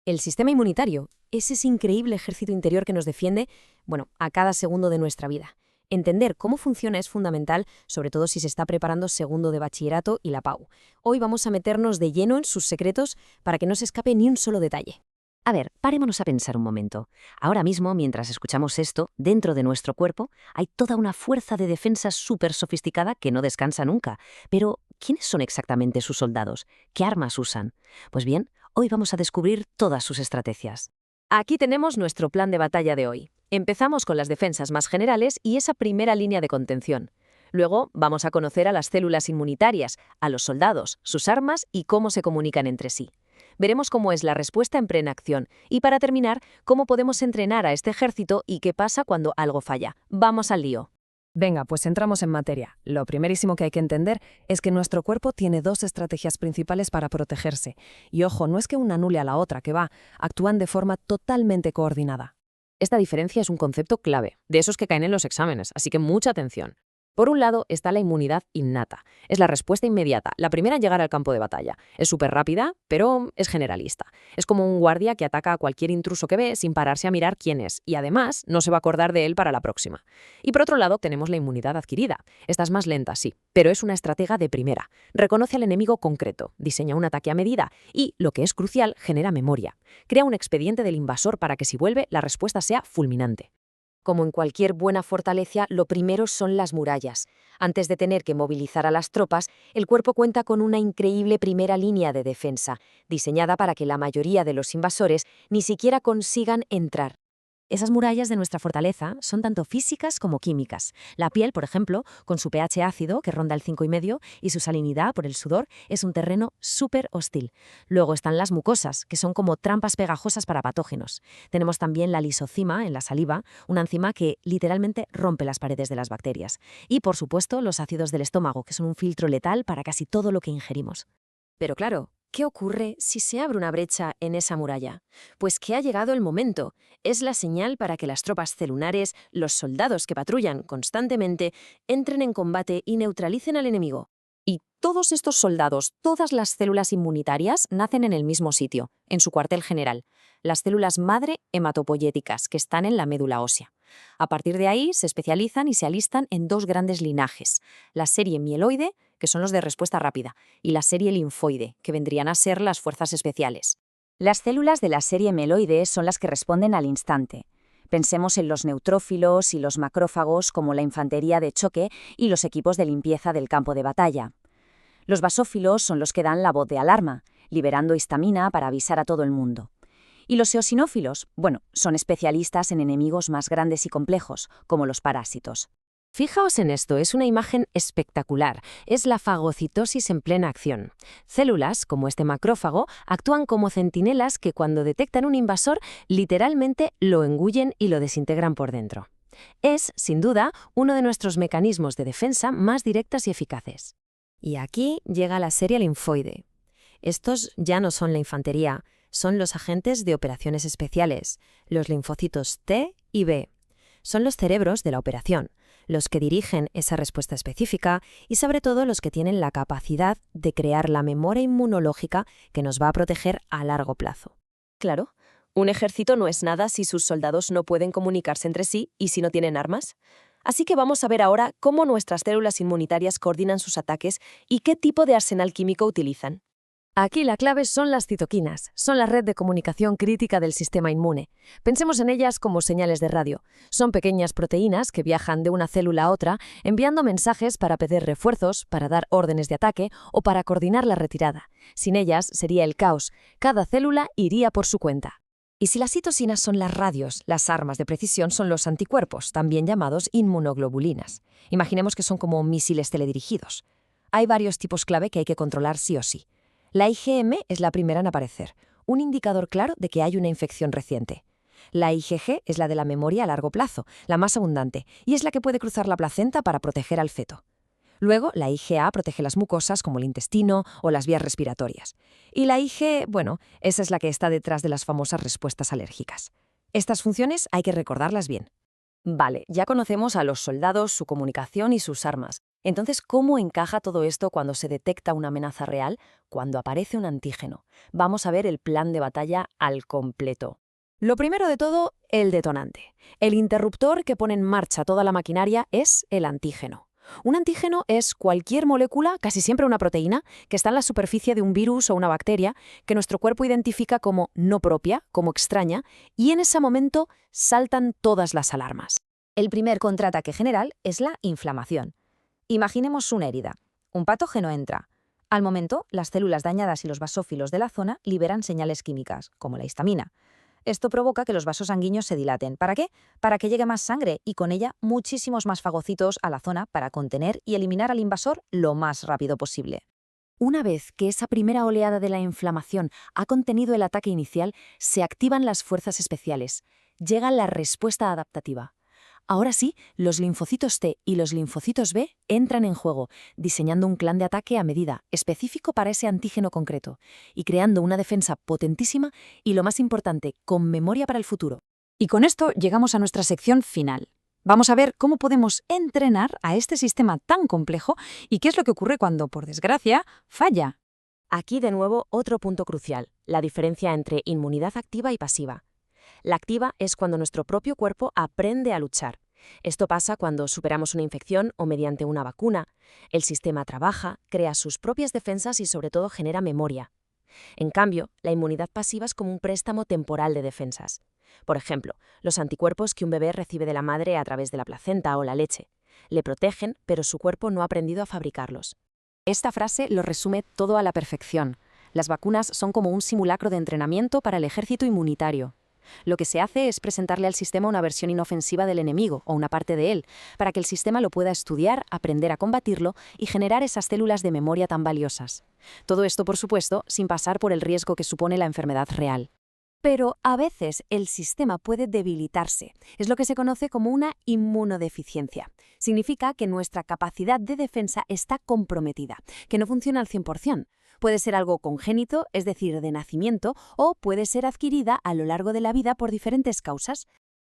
El sistema inmunitario es ese increíble ejército interior que nos defiende, a cada segundo de nuestra vida. Entender cómo funciona es fundamental, sobre todo si se está preparando segundo de bachillerato y la PAU. Hoy vamos a meternos de lleno en sus secretos para que no se escape ni un solo detalle. A ver, parémonos a pensar un momento. Ahora mismo, mientras escuchamos esto, dentro de nuestro cuerpo hay toda una fuerza de defensa súper sofisticada que no descansa nunca. Pero, ¿quiénes son exactamente sus soldados? ¿Qué armas usan? Pues bien, hoy vamos a descubrir todas sus estrategias. Aquí tenemos nuestro plan de batalla de hoy. Empezamos con las defensas más generales y esa primera línea de contención. Luego vamos a conocer a las células inmunitarias, a los soldados, sus armas y cómo se comunican entre sí. Veremos cómo es la respuesta en plena acción y, para terminar, cómo podemos entrenar a este ejército y qué pasa cuando algo falla. ¡Vamos al lío! Venga, pues entramos en materia. Lo primerísimo que hay que entender es que nuestro cuerpo tiene dos estrategias principales para protegerse. Y ojo, no es que una anule a la otra, actúan de forma totalmente coordinada. Esta diferencia es un concepto clave, de esos que caen en los exámenes, así que mucha atención. Por un lado está la inmunidad innata. Es la respuesta inmediata, la primera en llegar al campo de batalla. Es súper rápida, pero es generalista. Es como un guardia que ataca a cualquier intruso que ve sin pararse a mirar quién es, y además no se va a acordar de él para la próxima. Y por otro lado tenemos la inmunidad adquirida. Esta es más lenta, sí, pero es una estratega de primera. Reconoce al enemigo concreto, diseña un ataque a medida y, lo que es crucial, genera memoria. Crea un expediente del invasor para que si vuelve, la respuesta sea fulminante. Como en cualquier buena fortaleza, lo primero son las murallas. Antes de tener que movilizar a las tropas, el cuerpo cuenta con una increíble primera línea de defensa, diseñada para que la mayoría de los invasores ni siquiera consigan entrar. Esas murallas de nuestra fortaleza son tanto físicas como químicas. La piel, por ejemplo, con su pH ácido, que ronda el 5,5, y su salinidad por el sudor, es un terreno súper hostil. Luego están las mucosas, que son como trampas pegajosas para patógenos. Tenemos también la lisocima en la saliva, una enzima que literalmente rompe las paredes de las bacterias. Y, por supuesto, los ácidos del estómago, que son un filtro letal para casi todo lo que ingerimos. Pero claro, ¿qué ocurre si se abre una brecha en esa muralla? Pues que ha llegado el momento. Es la señal para que las tropas celulares, los soldados que patrullan constantemente, entren en combate y neutralicen al enemigo. Y todos estos soldados, todas las células inmunitarias, nacen en el mismo sitio, en su cuartel general, las células madre hematopoyéticas, que están en la médula ósea. A partir de ahí se especializan y se alistan en dos grandes linajes, la serie mieloide, que son los de respuesta rápida, y la serie linfoide, que vendrían a ser las fuerzas especiales. Las células de la serie mieloide son las que responden al instante. Pensemos en los neutrófilos y los macrófagos como la infantería de choque y los equipos de limpieza del campo de batalla. Los basófilos son los que dan la voz de alarma, liberando histamina para avisar a todo el mundo. Y los eosinófilos, son especialistas en enemigos más grandes y complejos, como los parásitos. Fijaos en esto, es una imagen espectacular. Es la fagocitosis en plena acción. Células, como este macrófago, actúan como centinelas que cuando detectan un invasor, literalmente lo engullen y lo desintegran por dentro. Es, sin duda, uno de nuestros mecanismos de defensa más directas y eficaces. Y aquí llega la serie linfoide. Estos ya no son la infantería, son los agentes de operaciones especiales, los linfocitos T y B. Son los cerebros de la operación, los que dirigen esa respuesta específica y sobre todo los que tienen la capacidad de crear la memoria inmunológica que nos va a proteger a largo plazo. Claro, un ejército no es nada si sus soldados no pueden comunicarse entre sí y si no tienen armas. Así que vamos a ver ahora cómo nuestras células inmunitarias coordinan sus ataques y qué tipo de arsenal químico utilizan. Aquí la clave son las citoquinas, son la red de comunicación crítica del sistema inmune. Pensemos en ellas como señales de radio. Son pequeñas proteínas que viajan de una célula a otra enviando mensajes para pedir refuerzos, para dar órdenes de ataque o para coordinar la retirada. Sin ellas sería el caos. Cada célula iría por su cuenta. Y si las citocinas son las radios, las armas de precisión son los anticuerpos, también llamados inmunoglobulinas. Imaginemos que son como misiles teledirigidos. Hay varios tipos clave que hay que controlar sí o sí. La IgM es la primera en aparecer, un indicador claro de que hay una infección reciente. La IgG es la de la memoria a largo plazo, la más abundante, y es la que puede cruzar la placenta para proteger al feto. Luego, la IgA protege las mucosas como el intestino o las vías respiratorias. Y la Ig, esa es la que está detrás de las famosas respuestas alérgicas. Estas funciones hay que recordarlas bien. Vale, ya conocemos a los soldados, su comunicación y sus armas. Entonces, ¿cómo encaja todo esto cuando se detecta una amenaza real, cuando aparece un antígeno? Vamos a ver el plan de batalla al completo. Lo primero de todo, el detonante. El interruptor que pone en marcha toda la maquinaria es el antígeno. Un antígeno es cualquier molécula, casi siempre una proteína, que está en la superficie de un virus o una bacteria, que nuestro cuerpo identifica como no propia, como extraña, y en ese momento saltan todas las alarmas. El primer contraataque general es la inflamación. Imaginemos una herida. Un patógeno entra. Al momento, las células dañadas y los basófilos de la zona liberan señales químicas, como la histamina. Esto provoca que los vasos sanguíneos se dilaten. ¿Para qué? Para que llegue más sangre y con ella muchísimos más fagocitos a la zona para contener y eliminar al invasor lo más rápido posible. Una vez que esa primera oleada de la inflamación ha contenido el ataque inicial, se activan las fuerzas especiales. Llega la respuesta adaptativa. Ahora sí, los linfocitos T y los linfocitos B entran en juego, diseñando un plan de ataque a medida, específico para ese antígeno concreto, y creando una defensa potentísima y, lo más importante, con memoria para el futuro. Y con esto llegamos a nuestra sección final. Vamos a ver cómo podemos entrenar a este sistema tan complejo y qué es lo que ocurre cuando, por desgracia, falla. Aquí de nuevo otro punto crucial, la diferencia entre inmunidad activa y pasiva. La activa es cuando nuestro propio cuerpo aprende a luchar. Esto pasa cuando superamos una infección o mediante una vacuna. El sistema trabaja, crea sus propias defensas y sobre todo genera memoria. En cambio, la inmunidad pasiva es como un préstamo temporal de defensas. Por ejemplo, los anticuerpos que un bebé recibe de la madre a través de la placenta o la leche. Le protegen, pero su cuerpo no ha aprendido a fabricarlos. Esta frase lo resume todo a la perfección. Las vacunas son como un simulacro de entrenamiento para el ejército inmunitario. Lo que se hace es presentarle al sistema una versión inofensiva del enemigo o una parte de él, para que el sistema lo pueda estudiar, aprender a combatirlo y generar esas células de memoria tan valiosas. Todo esto, por supuesto, sin pasar por el riesgo que supone la enfermedad real. Pero a veces el sistema puede debilitarse. Es lo que se conoce como una inmunodeficiencia. Significa que nuestra capacidad de defensa está comprometida, que no funciona al 100%. Puede ser algo congénito, es decir, de nacimiento, o puede ser adquirida a lo largo de la vida por diferentes causas.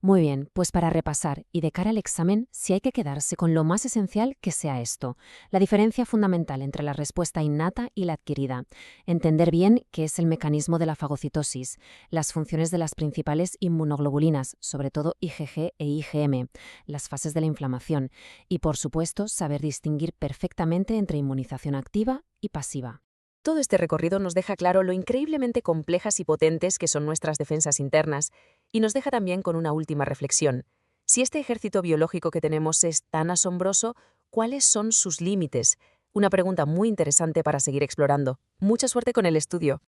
Muy bien, pues para repasar y de cara al examen, sí hay que quedarse con lo más esencial que sea esto, la diferencia fundamental entre la respuesta innata y la adquirida, entender bien qué es el mecanismo de la fagocitosis, las funciones de las principales inmunoglobulinas, sobre todo IgG e IgM, las fases de la inflamación y, por supuesto, saber distinguir perfectamente entre inmunización activa y pasiva. Todo este recorrido nos deja claro lo increíblemente complejas y potentes que son nuestras defensas internas y nos deja también con una última reflexión. Si este ejército biológico que tenemos es tan asombroso, ¿cuáles son sus límites? Una pregunta muy interesante para seguir explorando. Mucha suerte con el estudio.